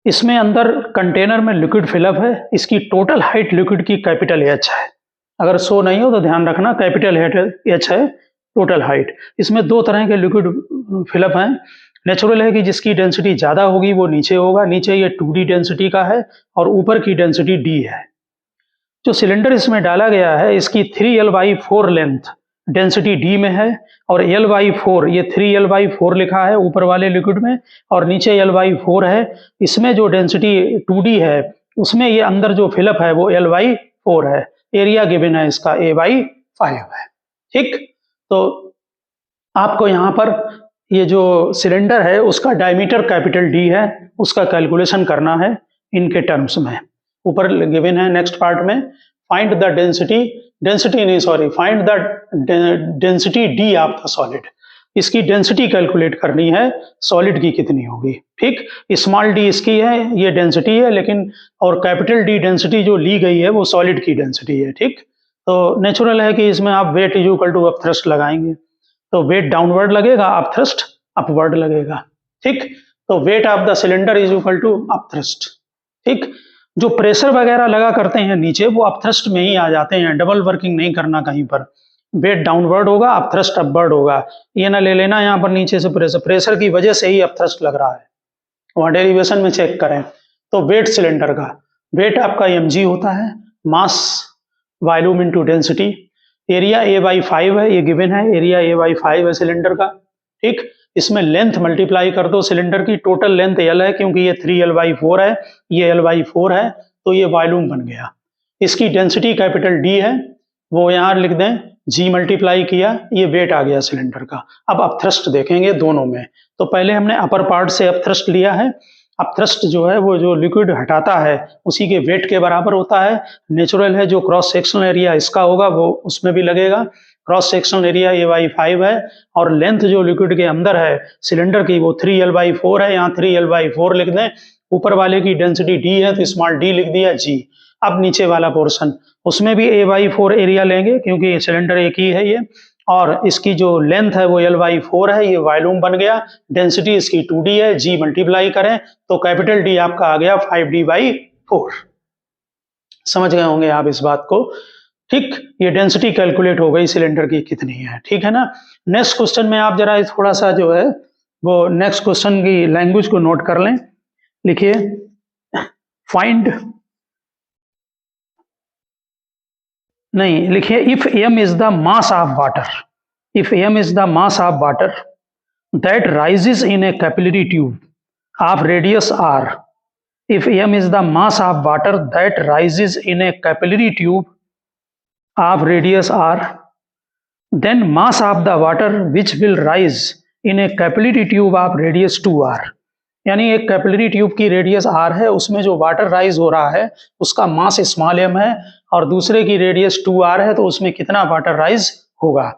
इसमें अंदर कंटेनर में लिक्विड फिलअप है, इसकी टोटल हाइट लिक्विड की कैपिटल H है, अगर शो नहीं हो तो ध्यान रखना, कैपिटल H है टोटल हाइट। इसमें दो तरह के लिक्विड फिलअप हैं। नेचुरल है कि जिसकी डेंसिटी ज़्यादा होगी वो नीचे होगा, नीचे ये 2D डेंसिटी का है, और ऊपर की डेंसिटी D है। जो सिलेंडर इसमें डाला गया है इसकी 3L/4 लेंथ डेंसिटी D में है, और L/4, ये 3L/4 लिखा है ऊपर वाले लिक्विड में, और नीचे L/4 है। इसमें जो डेंसिटी 2D है उसमें ये अंदर जो फिलअप है वो L/4 है। एरिया गिवन है इसका A/5 है, ठीक। तो आपको यहाँ पर ये जो सिलेंडर है उसका डायमीटर कैपिटल D है, उसका कैलकुलेशन करना है इनके टर्म्स में, ऊपर गिवन है। नेक्स्ट पार्ट में find the find the density D of the solid, इसकी डेंसिटी कैलकुलेट करनी है सॉलिड की कितनी होगी, ठीक। स्मॉल d इसकी है, ये डेंसिटी है, लेकिन और कैपिटल D डेंसिटी जो ली गई है वो सॉलिड की डेंसिटी है, ठीक। तो नेचुरल है कि इसमें आप weight is equal to upthrust लगाएंगे, तो वेट डाउनवर्ड लगेगा, अपथ्रस्ट अपवर्ड लगेगा, ठीक। तो weight of the cylinder is equal to upthrust, ठीक। जो प्रेशर वगैरह लगा करते हैं नीचे वो अपथ्रस्ट में ही आ जाते हैं, डबल वर्किंग नहीं करना कहीं पर। वेट डाउनवर्ड होगा, अपथ्रस्ट अपवर्ड होगा, ये ना ले लेना यहाँ पर नीचे से प्रेशर की वजह से ही अपथ्रस्ट लग रहा है, वहाँ डेरिवेशन में चेक करें। तो वेट सिलेंडर का वेट आपका mg होता है, mass volume into density, area A/5 है, ये गिवन है, एरिया A/5 है सिलेंडर का, ठीक। इसमें लेंथ मल्टीप्लाई कर दो, सिलेंडर की टोटल लेंथ L है, क्योंकि ये 3L/4 है, ये L/4 है, तो ये वॉल्यूम बन गया। इसकी डेंसिटी कैपिटल D है, वो यहाँ लिख दें, G मल्टीप्लाई किया, ये वेट आ गया सिलेंडर का। अब अपथ्रस्ट देखेंगे दोनों में, तो पहले हमने अपर पार्ट से अपथ्रस्ट लिया है। अपथ्रस्ट जो है वो जो लिक्विड हटाता है उसी के वेट के बराबर होता है। नेचुरल है जो क्रॉस सेक्शनल एरिया इसका होगा वो उसमें भी लगेगा, क्रॉस सेक्शनल एरिया A/5 है, और लेंथ जो लिक्विड के अंदर है सिलेंडर की वो 3L/4 है, यहाँ 3L/4 लिख दें। ऊपर वाले की डेंसिटी D है तो स्मॉल d लिख दिया G। अब नीचे वाला पोर्शन उसमें भी A/4 एरिया लेंगे, क्योंकि सिलेंडर एक ही है ये, और इसकी जो लेंथ है वो L/4 है, ये वॉल्यूम बन गया। डेंसिटी इसकी 2D है, G मल्टीप्लाई करें तो कैपिटल D आपका आ गया 5D/4। समझ गए होंगे आप इस बात को, ठीक। ये डेंसिटी कैलकुलेट हो गई सिलेंडर की कितनी है, ठीक है ना। नेक्स्ट क्वेश्चन में आप जरा थोड़ा सा जो है वो नेक्स्ट क्वेश्चन की लैंग्वेज को नोट कर लें। लिखिए फाइंड, नहीं लिखिए, if m is the mass of water, if m is the mass of water that rises in A capillary tube of radius r, if m is the mass of water that rises in a capillary tube of radius r, then mass of the water which will rise in a capillary tube of radius 2r, यानी एक capillary tube की radius r है, उसमें जो water rise हो रहा है उसका मास स्मॉल m है, और दूसरे की रेडियस 2r है तो उसमें कितना वाटर राइज होगा।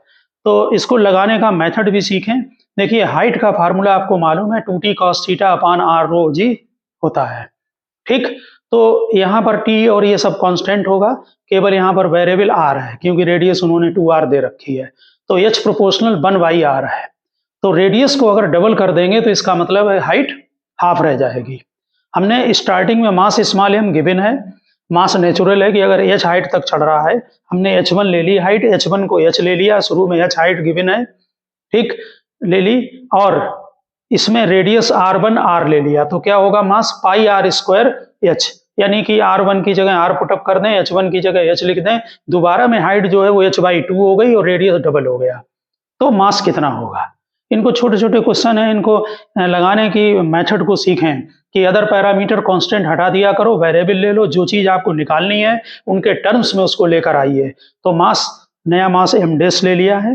तो इसको लगाने का मेथड भी सीखें। देखिए हाइट का फार्मूला आपको मालूम है 2t cos theta upon r रो जी होता है, ठीक। तो यहाँ पर t और ये सब कांस्टेंट होगा, केवल यहाँ पर वेरिएबल r है क्योंकि रेडियस उन्होंने 2r दे रखी है, तो h प्रोपोर्शनल 1/r है। तो रेडियस को अगर डबल कर देंगे तो इसका मतलब है हाइट हाफ रह जाएगी। हमने स्टार्टिंग में मास स्मॉल m गिवन है, मास नेचुरल है कि अगर h हाइट तक चढ़ रहा है, हमने h1 ले ली हाइट, h1 को h ले लिया, शुरू में h हाइट गिवन है, ठीक, ले ली, और इसमें रेडियस r1 r ले लिया, तो क्या होगा मास पाई r स्क्वायर h, यानी कि r1 की जगह r पुटअप कर दें, h1 की जगह h लिख दें, दोबारा में हाइट जो है वो h/2 हो गई और रेडियस डबल हो गया, तो मास कितना होगा। इनको छोटे छोटे क्वेश्चन है, इनको लगाने की मेथड को सीखें कि अदर पैरामीटर कांस्टेंट हटा दिया करो, वेरिएबल ले लो, जो चीज आपको निकालनी है उनके टर्म्स में उसको लेकर आइए। तो मास, नया मास m डैश ले लिया है,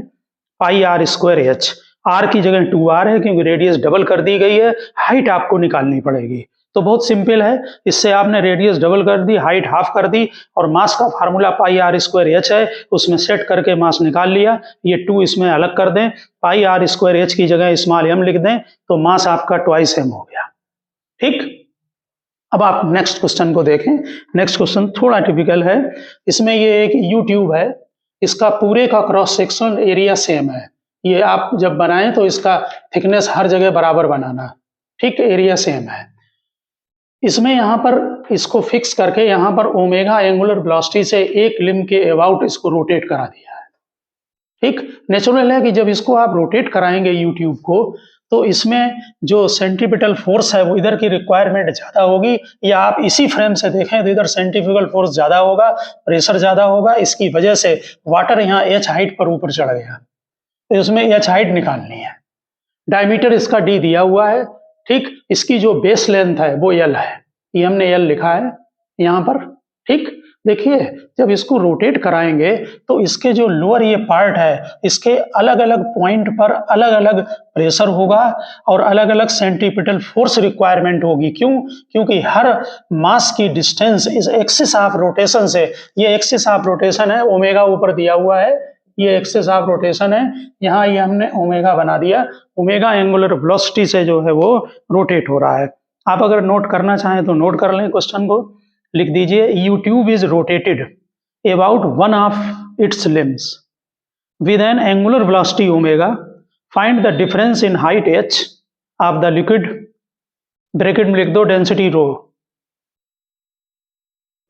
पाई r स्क्वायर h, r की जगह 2r है क्योंकि रेडियस डबल कर दी गई है, हाइट आपको निकालनी पड़ेगी। तो बहुत सिंपल है, इससे आपने रेडियस डबल कर दी, हाइट हाफ कर दी, और मास का फार्मूला पाई r स्क्वायर h है, उसमें सेट करके मास निकाल लिया। ये 2 इसमें अलग कर दें, पाई r स्क्वायर h की जगह स्मॉल m लिख दें, तो मास आपका 2m हो गया, ठीक। अब आप नेक्स्ट क्वेश्चन को देखें। नेक्स्ट क्वेश्चन थोड़ा टिपिकल है, इसमें ये एक यू ट्यूब है, इसका पूरे का क्रॉस सेक्शन एरिया सेम है। ये आप जब बनाएं तो इसका थिकनेस हर जगह बराबर बनाना, ठीक, एरिया सेम है। इसमें यहाँ पर इसको फिक्स करके यहाँ पर ओमेगा एंगुलर वेलोसिटी से एक लिम्ब के अबाउट इसको रोटेट करा दिया है, ठीक। नेचुरल है कि जब इसको आप रोटेट कराएंगे यूट्यूब को, तो इसमें जो सेंट्रीपिटल फोर्स है वो इधर की रिक्वायरमेंट ज़्यादा होगी, या आप इसी फ्रेम से देखें तो इधर सेंट्रीफ्यूगल फोर्स ज़्यादा होगा, प्रेशर ज़्यादा होगा, इसकी वजह से वाटर यहाँ h हाइट पर ऊपर चढ़ गया, तो इसमें h हाइट निकालनी है। डायमीटर इसका d दिया हुआ है, ठीक। इसकी जो बेस लेंथ है वो l है, ये हमने l लिखा है यहाँ पर, ठीक। देखिए जब इसको रोटेट कराएंगे तो इसके जो लोअर ये पार्ट है, इसके अलग अलग पॉइंट पर अलग अलग प्रेशर होगा और अलग अलग सेंट्रीपिटल फोर्स रिक्वायरमेंट होगी। क्यों? क्योंकि हर मास की डिस्टेंस इस एक्सिस ऑफ रोटेशन से, ये एक्सिस ऑफ रोटेशन है, ओमेगा ऊपर दिया हुआ है, ये एक्सिस ऑफ रोटेशन है, यहाँ ये हमने ओमेगा बना दिया, ओमेगा एंगुलर वेलोसिटी से जो है वो रोटेट हो रहा है। आप अगर नोट करना चाहें तो नोट कर लें, क्वेश्चन को लिख दीजिए, U tube is rotated about one of its limbs with an angular velocity omega, find the difference in height h of the liquid, bracket में लिख दो density rho,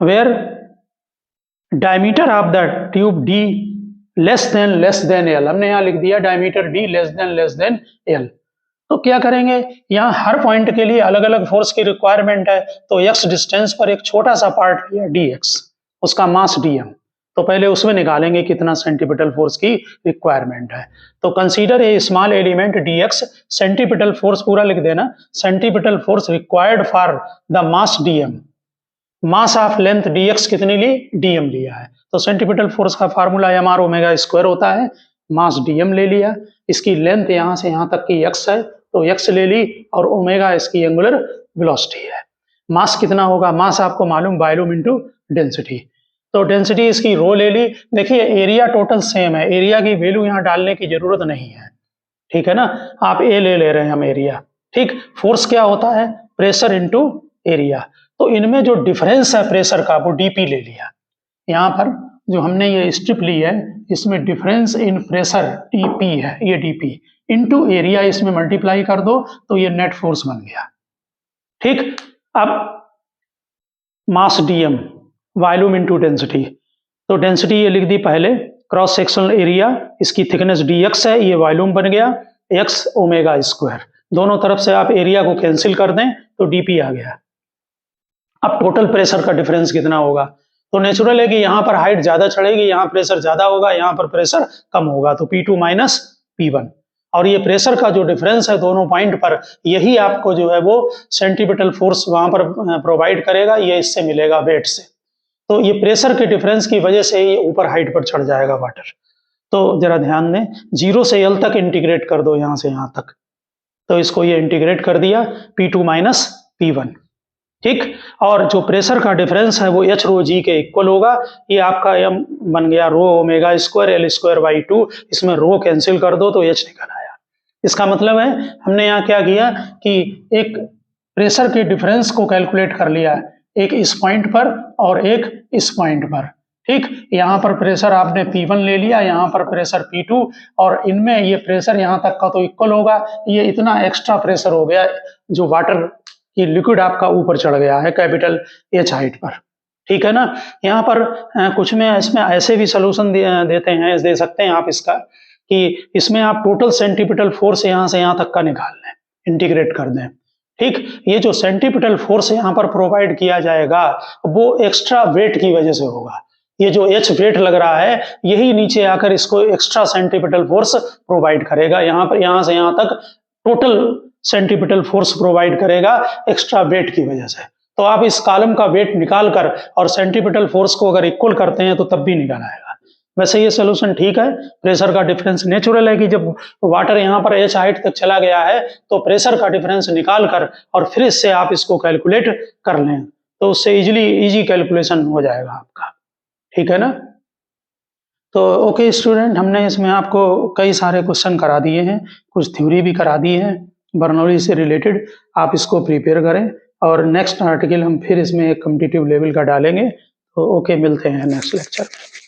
where diameter of the tube d less than l, हमने यहाँ लिख दिया diameter d less than l। तो क्या करेंगे, यहाँ हर पॉइंट के लिए अलग अलग फोर्स की रिक्वायरमेंट है, तो x डिस्टेंस पर एक छोटा सा पार्ट लिया dx, उसका मास dm, तो पहले उसमें निकालेंगे कितना सेंट्रीपिटल फोर्स की रिक्वायरमेंट है। तो consider a small element dx, centripetal force पूरा लिख देना, centripetal force required for the mass dm, mass of length dx कितनी ली, dm लिया है, तो सेंट्रीपिटल फोर्स का फार्मूला mr ओमेगा स्क्वायर होता है, मास dm ले लिया, इसकी लेंथ यहाँ से यहाँ तक की x है तो x ले ली, और ओमेगा इसकी एंगुलर वेलोसिटी है। मास कितना होगा, मास आपको मालूम वॉल्यूम इनटू डेंसिटी, तो डेंसिटी इसकी रो ले ली। देखिए एरिया टोटल सेम है, एरिया की वैल्यू यहाँ डालने की जरूरत नहीं है, ठीक है ना, आप ए ले रहे हैं हम एरिया, ठीक। फोर्स क्या होता है, प्रेशर इनटू एरिया, तो इनमें जो डिफरेंस है प्रेशर का वो dp ले लिया। यहाँ पर जो हमने ये स्ट्रिप ली है इसमें डिफरेंस इन प्रेशर dp है, ये dp इनटू एरिया इसमें मल्टीप्लाई कर दो तो ये नेट फोर्स बन गया, ठीक। अब मास dm, वॉल्यूम इनटू डेंसिटी, तो डेंसिटी ये लिख दी पहले, क्रॉस सेक्शनल एरिया, इसकी थिकनेस dx है, ये वॉल्यूम बन गया x ओमेगा स्क्वायर, दोनों तरफ से आप एरिया को कैंसिल कर दें तो dp आ गया। अब टोटल प्रेशर का डिफरेंस कितना होगा, तो नेचुरल है कि यहाँ पर हाइट ज्यादा चढ़ेगी, यहाँ प्रेशर ज्यादा होगा, यहाँ पर प्रेशर कम होगा, तो P2 माइनस P1, और ये प्रेशर का जो डिफरेंस है दोनों पॉइंट पर, यही आपको जो है वो सेंट्रीपिटल फोर्स वहां पर प्रोवाइड करेगा, ये इससे मिलेगा वेट से, तो ये प्रेशर के डिफरेंस की वजह से ये ऊपर हाइट पर चढ़ जाएगा वाटर। तो जरा ध्यान दें, 0 से l तक इंटीग्रेट कर दो, यहाँ से यहाँ तक, तो इसको ये इंटीग्रेट कर दिया, P2 माइनस P1, ठीक। और जो प्रेशर का डिफरेंस है वो एच रो जी के इक्वल होगा। ये आपका एम बन गया रो omega square L square by 2, इसमें रो कैंसिल कर दो तो एच निकल आया। इसका मतलब है हमने यहाँ क्या किया कि एक प्रेशर के डिफरेंस को कैलकुलेट कर लिया, एक इस पॉइंट पर और एक इस पॉइंट पर। ठीक, यहाँ पर प्रेशर आपने P1 ले लिया, यहाँ पर प्रेशर P2, और इनमें ये प्रेशर यहाँ तक का तो इक्वल होगा। ये इतना एक्स्ट्रा प्रेशर हो गया जो वाटर की लिक्विड आपका ऊपर चढ़ गया है कैपिटल H हाइट पर। ठीक है ना। यहाँ पर कुछ में इसमें ऐसे भी सोल्यूशन दे सकते हैं आप इसका कि इसमें आप टोटल सेंटीपिटल फोर्स यहाँ से यहाँ तक का निकाल लें, इंटीग्रेट कर दें। ठीक, ये जो सेंटीपिटल फोर्स यहाँ पर प्रोवाइड किया जाएगा वो एक्स्ट्रा वेट की वजह से होगा। ये जो H वेट लग रहा है यही नीचे आकर इसको एक्स्ट्रा सेंटीपिटल फोर्स प्रोवाइड करेगा। यहाँ पर यहाँ से यहाँ तक टोटल सेंटीपिटल फोर्स प्रोवाइड करेगा एक्स्ट्रा वेट की वजह से। तो आप इस कॉलम का वेट निकाल कर और सेंटीपिटल फोर्स को अगर इक्वल करते हैं तो तब भी निकल आएगा। वैसे ये सोल्यूशन ठीक है। प्रेशर का डिफरेंस नेचुरल है कि जब वाटर यहाँ पर H हाइट तक चला गया है तो प्रेशर का डिफरेंस निकाल कर और फिर इससे आप इसको कैलकुलेट कर लें तो उससे इजी कैलकुलेशन हो जाएगा आपका। ठीक है ना। तो ओके स्टूडेंट, हमने इसमें आपको कई सारे क्वेश्चन करा दिए हैं, कुछ थ्योरी भी करा दी है बर्नौली से रिलेटेड। आप इसको प्रिपेयर करें और नेक्स्ट आर्टिकल हम फिर इसमें एक कॉम्पिटिटिव लेवल का डालेंगे। तो ओके, मिलते हैं नेक्स्ट लेक्चर में।